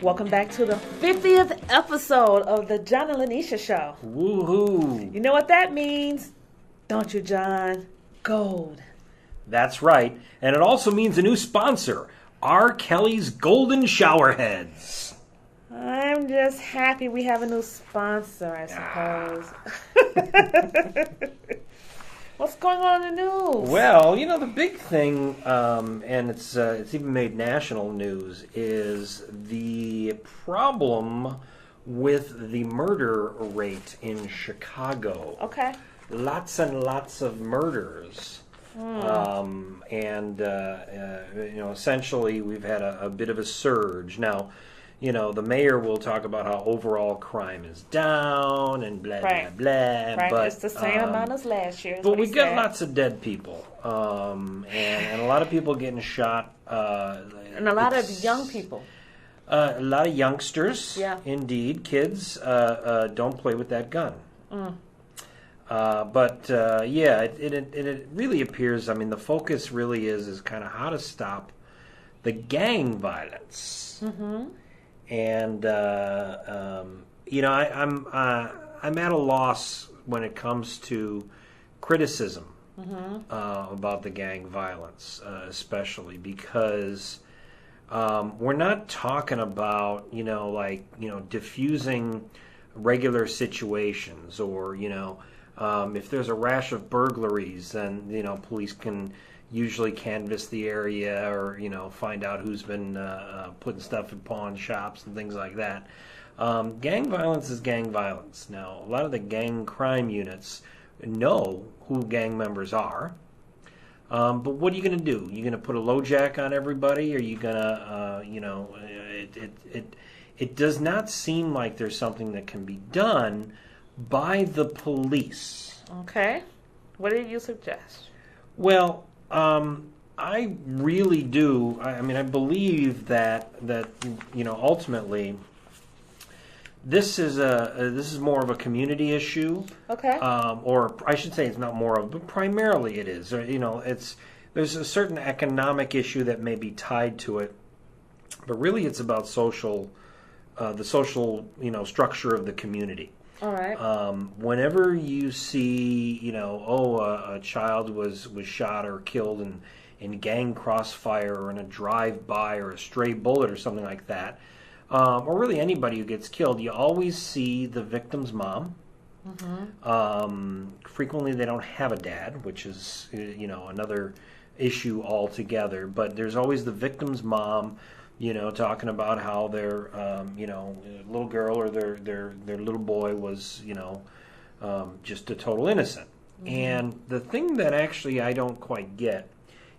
Welcome back to the 50th episode of the John and Linetia Show. Woohoo! You know what that means, don't you, John? Gold. That's right. And it also means a new sponsor, R. Kelly's Golden Showerheads. I'm just happy we have a new sponsor, I suppose. What's going on in the news? Well, you know, the big thing, and it's even made national news, is the problem with the murder rate in Chicago. Okay. Lots and lots of murders. Essentially we've had a bit of a surge. Now, you know, the mayor will talk about how overall crime is down and blah, blah, blah. Right, but it's the same amount as last year. But we got lots of dead people, and a lot of people getting shot. And a lot of young people. A lot of youngsters, yeah. Indeed. Kids, don't play with that gun. It really appears, I mean, the focus really is kind of how to stop the gang violence. Mm-hmm. And, I'm at a loss when it comes to criticism about the gang violence, especially because we're not talking about, diffusing regular situations or, if there's a rash of burglaries, then, police can usually canvass the area or, find out who's been putting stuff in pawn shops and things like that. Gang violence is gang violence. Now, a lot of the gang crime units know who gang members are. But what are you going to do? You going to put a LoJack on everybody? Or are you going to, it does not seem like there's something that can be done by the police. Okay. What do you suggest? Well, I really do. I believe that ultimately, this is more of a community issue. Okay. Or I should say, it's not more of, but primarily it is. There's a certain economic issue that may be tied to it, but really it's about the social structure of the community. All right. Whenever you see, a child was shot or killed in gang crossfire or in a drive-by or a stray bullet or something like that, or really anybody who gets killed, you always see the victim's mom. Mm-hmm. Frequently they don't have a dad, which is, another issue altogether. But there's always the victim's mom, talking about how their, little girl or their little boy was, just a total innocent. Mm-hmm. And the thing that actually I don't quite get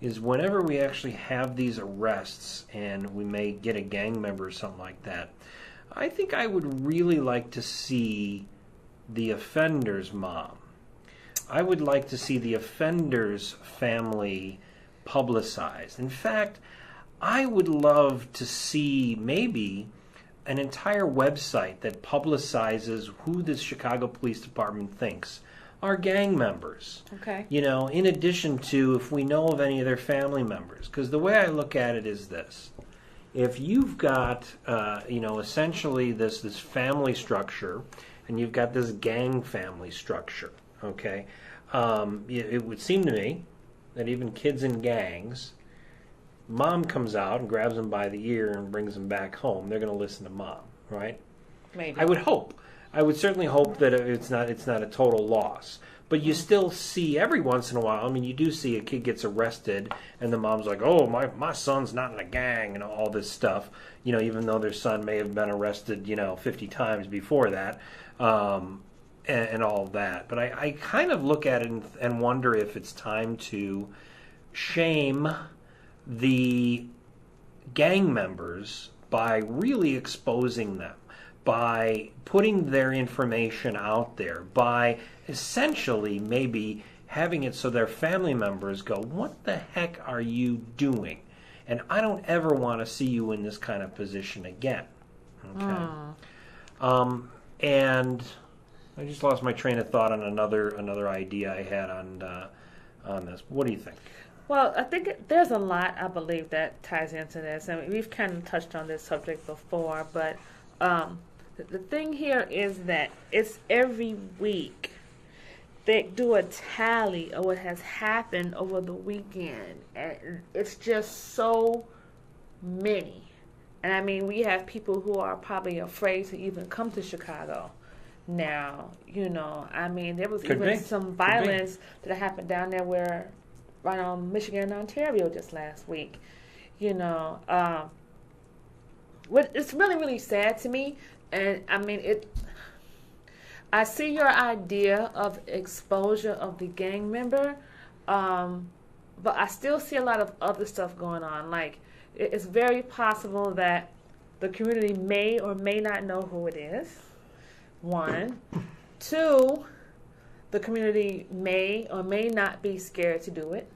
is whenever we actually have these arrests and we may get a gang member or something like that, I think I would really like to see the offender's mom. I would like to see the offender's family publicized. In fact, I would love to see maybe an entire website that publicizes who the Chicago Police Department thinks are gang members. Okay. In addition to if we know of any of their family members. Because the way I look at it is this. If you've got, essentially this family structure, and you've got this gang family structure, okay, it would seem to me that even kids in gangs, mom comes out and grabs them by the ear and brings them back home. They're going to listen to mom, right? Maybe. I would hope. I would certainly hope that it's not a total loss. But you still see every once in a while, you do see a kid gets arrested and the mom's like, oh, my son's not in a gang and all this stuff, even though their son may have been arrested, 50 times before that and all of that. But I kind of look at it and wonder if it's time to shame the gang members by really exposing them, by putting their information out there, by essentially maybe having it so their family members go, what the heck are you doing? And I don't ever want to see you in this kind of position again. Okay. And I just lost my train of thought on another idea I had on this. What do you think? Well, I think there's a lot, I believe, that ties into this. I mean, we've kind of touched on this subject before, but the thing here is that it's every week they do a tally of what has happened over the weekend, and it's just so many. And I mean, we have people who are probably afraid to even come to Chicago now. I mean, there was some violence that happened down there right on Michigan and Ontario just last week. It's really, really sad to me. And I mean, I see your idea of exposure of the gang member, but I still see a lot of other stuff going on. Like, it's very possible that the community may or may not know who it is. One. Two, the community may or may not be scared to do it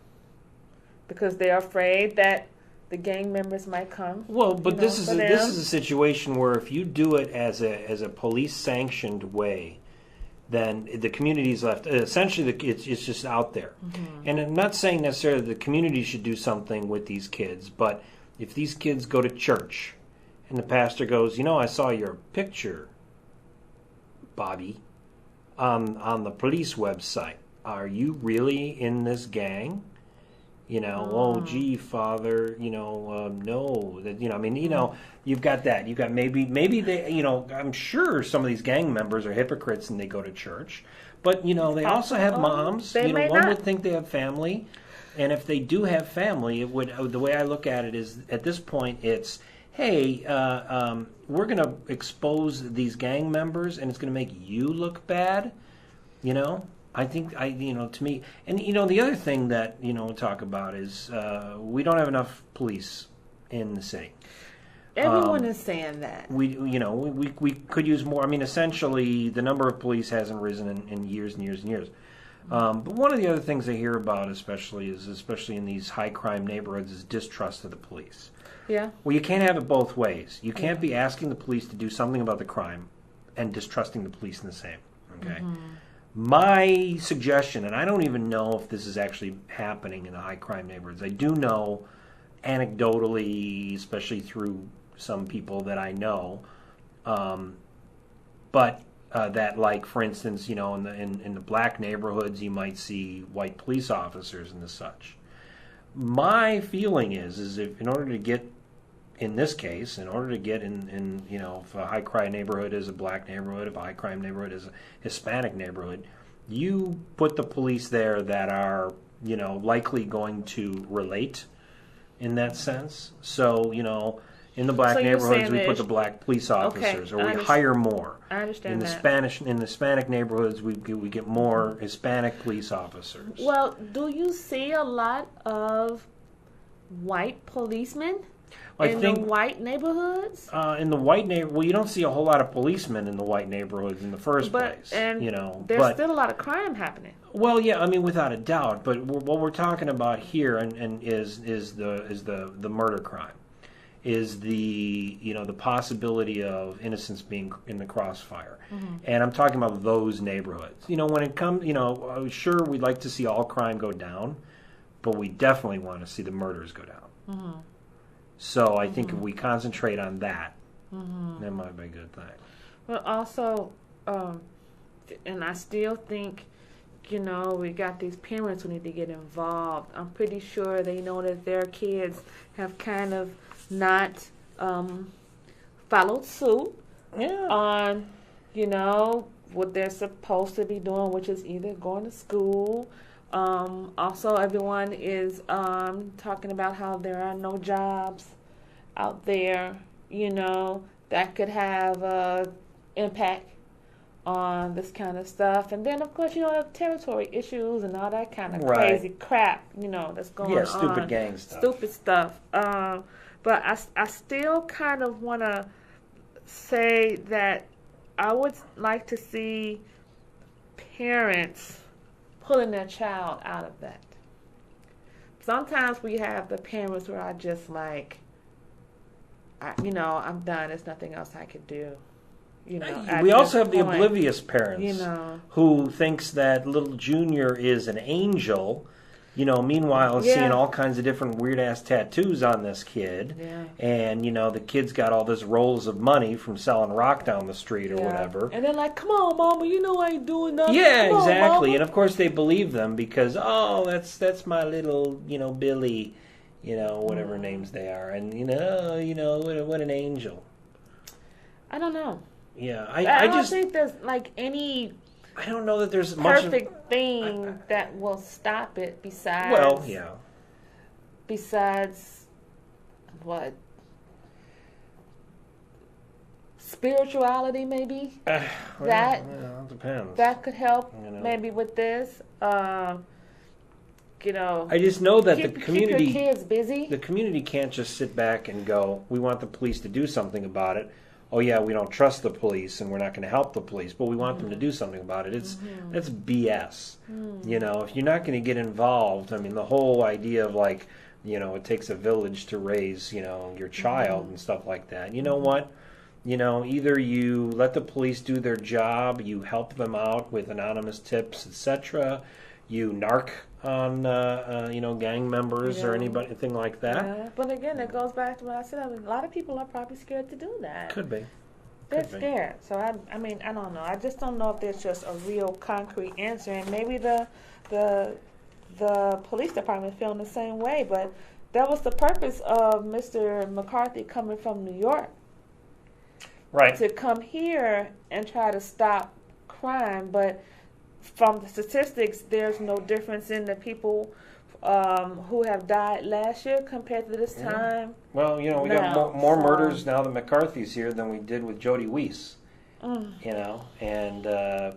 because they're afraid that the gang members might come. Well, but this is a situation where if you do it as a police sanctioned way, then the community's left. Essentially, it's just out there. Mm-hmm. And I'm not saying necessarily the community should do something with these kids, but if these kids go to church and the pastor goes, I saw your picture, Bobby, on the police website. Are you really in this gang? Oh, gee, Father, no. You've got that. You've got maybe they, I'm sure some of these gang members are hypocrites and they go to church. But, they also have moms. One would think they have family. And if they do have family, the way I look at it is, at this point, it's, hey, we're going to expose these gang members and it's going to make you look bad, I think, to me, and, the other thing that, we'll talk about is we don't have enough police in the city. Everyone is saying that. We could use more. I mean, essentially, the number of police hasn't risen in years and years and years. But one of the other things I hear about, especially in these high crime neighborhoods, is distrust of the police. Yeah. Well, you can't have it both ways. You can't be asking the police to do something about the crime and distrusting the police in the same. Okay. Mm-hmm. My suggestion, and I don't even know if this is actually happening in the high crime neighborhoods. I do know, anecdotally, especially through some people that I know, but that, like, for instance, in the black neighborhoods, you might see white police officers and the such. My feeling is if in order to get in this case, in if a high crime neighborhood is a black neighborhood, if a high crime neighborhood is a Hispanic neighborhood, you put the police there that are, likely going to relate in that sense. So, in the black neighborhoods, we put the black police officers, or we hire more. I understand in the Hispanic neighborhoods, we get more Hispanic police officers. Well, do you see a lot of white policemen? The white neighborhoods? In the white neighborhood, well, you don't see a whole lot of policemen in the white neighborhoods in the first place. And there's still a lot of crime happening. Well, yeah, I mean, without a doubt. But what we're talking about here, and is the murder crime, is the the possibility of innocence being in the crossfire, and I'm talking about those neighborhoods. When it comes, sure, we'd like to see all crime go down, but we definitely want to see the murders go down. Mm-hmm. So I think if we concentrate on that, that might be a good thing. But also, and I still think, we got these parents who need to get involved. I'm pretty sure they know that their kids have kind of not followed suit on, what they're supposed to be doing, which is either going to school. Also, everyone is talking about how there are no jobs out there, that could have impact on this kind of stuff. And then, of course, territory issues and all that kind of crazy crap, that's going on. Yeah, stupid gang stuff. Stupid stuff. But I still kind of want to say that I would like to see parents pulling their child out of that. Sometimes we have the parents who are just like, I'm done. There's nothing else I could do. We also have the oblivious parents who thinks that little Junior is an angel Meanwhile, Yeah. seeing all kinds of different weird-ass tattoos on this kid. Yeah. And, the kid's got all this rolls of money from selling rock down the street or whatever. And they're like, come on, Mama, I ain't doing nothing. Yeah, Come on, exactly. Mama. And, of course, they believe them because, that's my little, Billy, whatever names they are. And, what an angel. I don't know. Yeah, I don't think there's, any... I don't know that there's much perfect thing that will stop it besides... Well, yeah. Besides, what? Spirituality, maybe? That depends. That could help, maybe, with this. I just know that the community... Keep your kids busy. The community can't just sit back and go, we want the police to do something about it. Oh, yeah, we don't trust the police and we're not going to help the police, but we want them to do something about it. That's BS. If you're not going to get involved, the whole idea of it takes a village to raise, your child and stuff like that. You know what? Either you let the police do their job, you help them out with anonymous tips, etc. You narc on, gang members or anything like that. Yeah. But again, it goes back to what I said. A lot of people are probably scared to do that. Could be. They're scared. So, I don't know. I just don't know if there's just a real concrete answer. And maybe the police department feeling the same way. But that was the purpose of Mr. McCarthy coming from New York. Right. To come here and try to stop crime. But from the statistics, there's no difference in the people who have died last year compared to this time. Well, we got more murders now that McCarthy's here than we did with Jody Weiss. And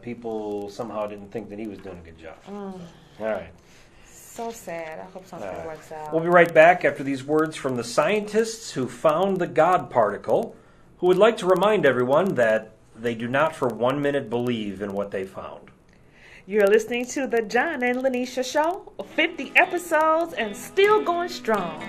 people somehow didn't think that he was doing a good job. All right. So sad. I hope something works out. We'll be right back after these words from the scientists who found the God particle, who would like to remind everyone that they do not for 1 minute believe in what they found. You're listening to the John and Linetia Show, 50 episodes and still going strong.